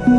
నా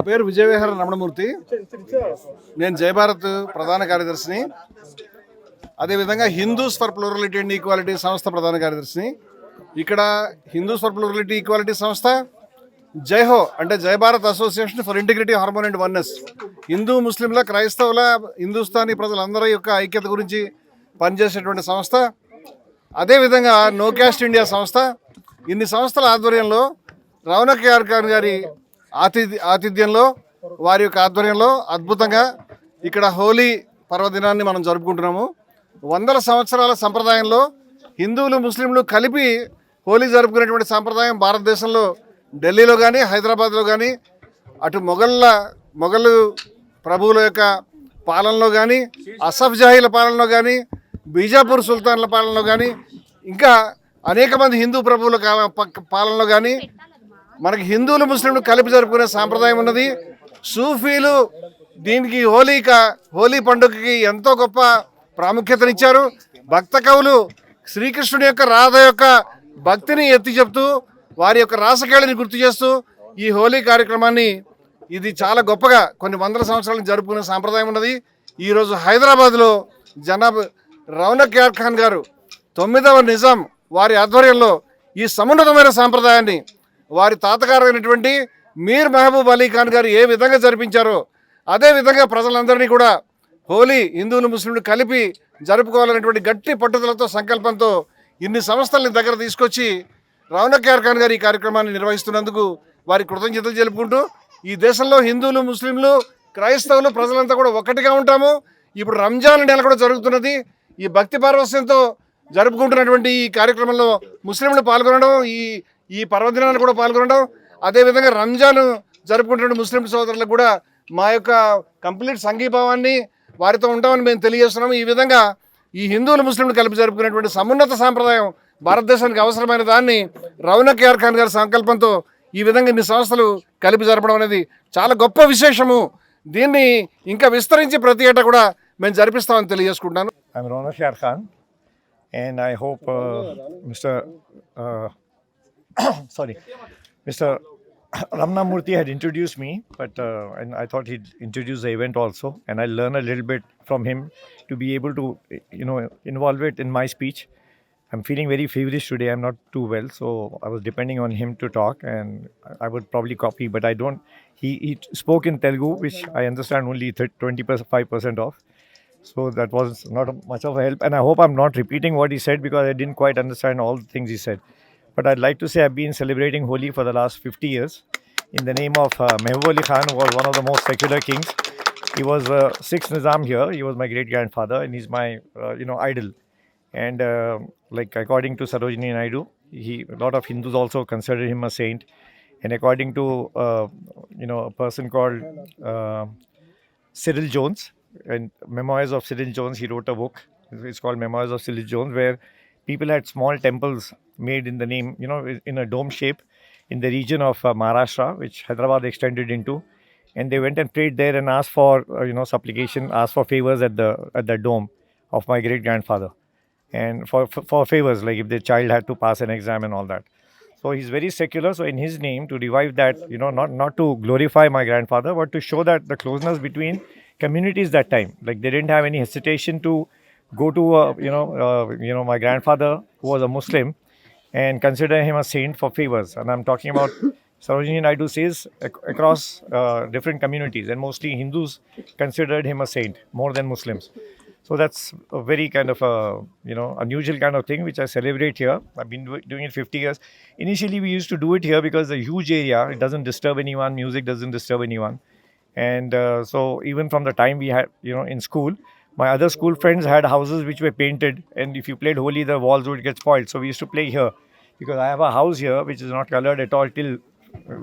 పేరు విజయవిహార రమణమూర్తి. నేను జయభారత్ ప్రధాన కార్యదర్శిని, అదేవిధంగా Hindus for plurality and equality సంస్థ ప్రధాన కార్యదర్శిని. ఇక్కడ హిందూస్ ఫర్ ప్లూరలిటీ ఈక్వాలిటీ సంస్థ, జైహో అంటే Jayabharat association for integrity harmony and oneness, Hindu ముస్లింల క్రైస్తవుల హిందుస్థానీ ప్రజలందరి యొక్క ఐక్యత గురించి పనిచేసేటువంటి సంస్థ. అదేవిధంగా నో క్యాస్ట్ ఇండియా సంస్థ. ఇన్ని సంస్థల ఆధ్వర్యంలో రౌనక్ యార్ ఖాన్ గారి ఆతిథ్యంలో, వారి యొక్క ఆధ్వర్యంలో అద్భుతంగా ఇక్కడ హోలీ పర్వదినాన్ని మనం జరుపుకుంటున్నాము. 100 సంవత్సరాల సంప్రదాయంలో హిందువులు ముస్లింలు కలిపి హోలీ జరుపుకునేటువంటి సంప్రదాయం భారతదేశంలో ఢిల్లీలో కానీ హైదరాబాద్లో కానీ, అటు మొఘలు ప్రభువుల యొక్క పాలనలో కానీ, అసఫ్ జాహీల పాలనలో కానీ, బీజాపూర్ సుల్తాన్ల పాలనలో కానీ, ఇంకా అనేక మంది హిందూ ప్రభువుల పాలనలో కానీ మనకి హిందువులు ముస్లింలు కలిపి జరుపుకునే సాంప్రదాయం ఉన్నది. సూఫీలు దీనికి హోలీ పండుగకి ఎంతో గొప్ప ప్రాముఖ్యతనిచ్చారు. భక్త కవులు శ్రీకృష్ణుడి యొక్క రాధ యొక్క భక్తిని ఎత్తి చెప్తూ, వారి యొక్క రాసకేళిని గుర్తు చేస్తూ ఈ హోలీ కార్యక్రమాన్ని ఇది చాలా గొప్పగా కొన్ని 100 సంవత్సరాలకు జరుపుకునే సాంప్రదాయం ఉన్నది. ఈరోజు హైదరాబాద్లో జనాబ్ రౌనక్ యార్ ఖాన్ గారు 9వ నిజాం వారి ఆధ్వర్యంలో ఈ సమున్నతమైన సాంప్రదాయాన్ని వారి తాతగారు అయినటువంటి మీర్ మహబూబ్ అలీ ఖాన్ గారు ఏ విధంగా జరిపించారో అదేవిధంగా ప్రజలందరినీ కూడా హోలీ హిందువులు ముస్లింలు కలిపి జరుపుకోవాలనేటువంటి గట్టి పట్టుదలతో సంకల్పంతో ఇన్ని సంస్థల్ని దగ్గర తీసుకొచ్చి రౌనక్ యార్ ఖాన్ గారు ఈ కార్యక్రమాన్ని నిర్వహిస్తున్నందుకు వారి కృతజ్ఞతలు తెలుపుకుంటూ ఈ దేశంలో హిందువులు ముస్లింలు క్రైస్తవులు ప్రజలంతా కూడా ఒక్కటిగా ఉంటాము. ఇప్పుడు రంజాన్ నెల కూడా జరుగుతున్నది. ఈ భక్తి పారవస్యంతో జరుపుకుంటున్నటువంటి ఈ కార్యక్రమంలో ముస్లింలు పాల్గొనడం, ఈ పర్వదినాన్ని కూడా పాల్గొనడం, అదేవిధంగా రంజాన్ జరుపుకుంటున్న ముస్లిం సోదరులకు కూడా మా యొక్క కంప్లీట్ సంఘీభావాన్ని వారితో ఉంటామని మేము తెలియజేస్తున్నాము. ఈ విధంగా ఈ హిందువులు ముస్లింలు కలిపి జరుపుకునేటువంటి సమున్నత సాంప్రదాయం భారతదేశానికి అవసరమైన దాన్ని రౌనక్ యార్ ఖాన్ గారి సంకల్పంతో ఈ విధంగా ఇన్ని సంస్థలు కలిపి జరపడం అనేది చాలా గొప్ప విశేషము. దీన్ని ఇంకా విస్తరించి ప్రతి ఏటా కూడా మేము జరిపిస్తామని తెలియజేసుకుంటాను. I'm Ronak Yar Khan, and I hope Mr. Uh, Mr. Ramnamurthy had introduced me, but and I thought he'd introduce the event also, and I'll learn a little bit from him to be able to, involve it in my speech. I'm feeling very feverish today. I'm not too well, so I was depending on him to talk, and I would probably copy, but I don't. He spoke in Telugu, which I understand only 25% of. So that was not much of a help, and I hope I'm not repeating what he said because I didn't quite understand all the things he said. But I'd like to say I've been celebrating Holi for the last 50 years in the name of Mehboob Ali Khan, who was one of the most secular kings. He was sixth Nizam here. He was my great-grandfather, and he's my idol. And according to Sarojini Naidu, a lot of Hindus also consider him a saint. And according to a person called Cyril Jones, and Memoirs of Cyril Jones, he wrote a book. It's called Memoirs of Cyril Jones, where people had small temples made in the name, in a dome shape in the region of Maharashtra, which Hyderabad extended into. And they went and prayed there and asked for, supplication, asked for favors at the dome of my great grandfather. And for favors, like if the child had to pass an exam and all that. So he's very secular. So in his name, to revive that, not to glorify my grandfather, but to show that the closeness between communities that time. Like they didn't have any hesitation to go to, my grandfather who was a Muslim and consider him a saint for favors. And I'm talking about Sarojini Naidu says across different communities, and mostly Hindus considered him a saint more than Muslims. So that's a very kind of unusual kind of thing which I celebrate here. I've been doing it 50 years. Initially, we used to do it here because it's a huge area. It doesn't disturb anyone. Music doesn't disturb anyone. And so even from the time we had, in school, my other school friends had houses which were painted. And if you played Holi, the walls would get spoiled. So we used to play here. Because I have a house here which is not colored at all. Till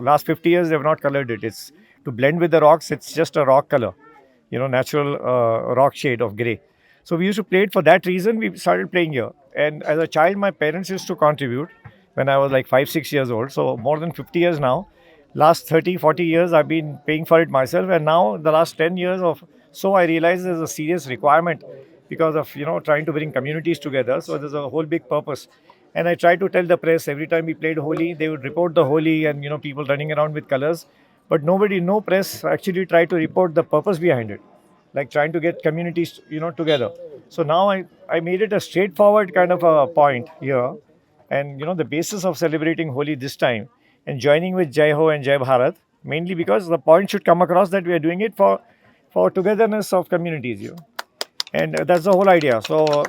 last 50 years, they have not colored it. It's to blend with the rocks. It's just a rock color, natural rock shade of grey. So we used to play it for that reason. We started playing here. And as a child, my parents used to contribute when I was like 5-6 years old. So more than 50 years now. Last 30-40 years, I've been paying for it myself. And now the last 10 years so I realized there's a serious requirement because of, trying to bring communities together. So there's a whole big purpose. And I try to tell the press every time we played Holi, they would report the Holi and, people running around with colors. But no press actually tried to report the purpose behind it. Like trying to get communities, together. So now I made it a straightforward kind of a point here. And, the basis of celebrating Holi this time and joining with Jai Ho and Jai Bharat, mainly because the point should come across that we are doing it for togetherness of communities, And that's the whole idea. So,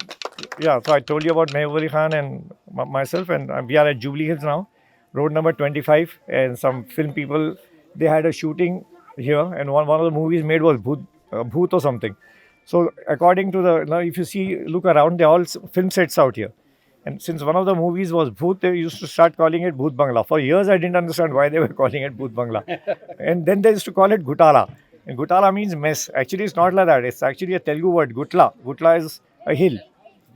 so I told you about Mehboob Ali Khan and myself, and we are at Jubilee Hills now, road number 25, and some film people, they had a shooting here, and one of the movies made was Bhoot or something. So according to now if you look around, they all film sets out here. And since one of the movies was Bhoot, they used to start calling it Bhoot Bangla. For years, I didn't understand why they were calling it Bhoot Bangla. And then they used to call it Gutala. And Gutala means mess. Actually, it's not like that. It's actually a Telugu word, Gutla. Gutla is a hill.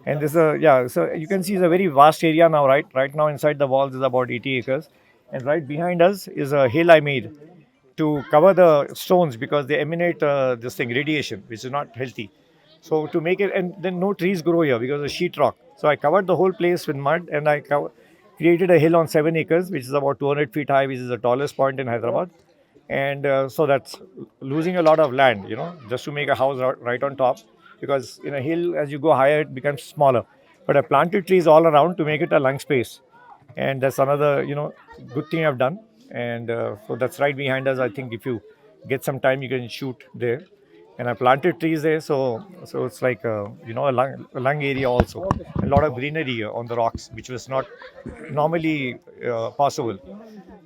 And this so you can see it's a very vast area now, right? Right now, inside the walls is about 80 acres. And right behind us is a hill I made to cover the stones because they emanate radiation, which is not healthy. So to make it, and then no trees grow here because of sheet rock. So I covered the whole place with mud, and I created a hill on 7 acres, which is about 200 feet high, which is the tallest point in Hyderabad. and so that's losing a lot of land, just to make a house right on top, because in a hill, as you go higher, it becomes smaller. But I planted trees all around to make it a lung space, and that's another good thing I've done. And so that's right behind us. I think if you get some time, you can shoot there. And I planted trees there, so it's like a lung area also, a lot of greenery on the rocks, which was not normally possible.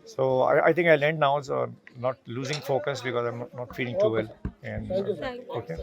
So I think I'll end now, so not losing focus because I'm not feeling too well. And okay.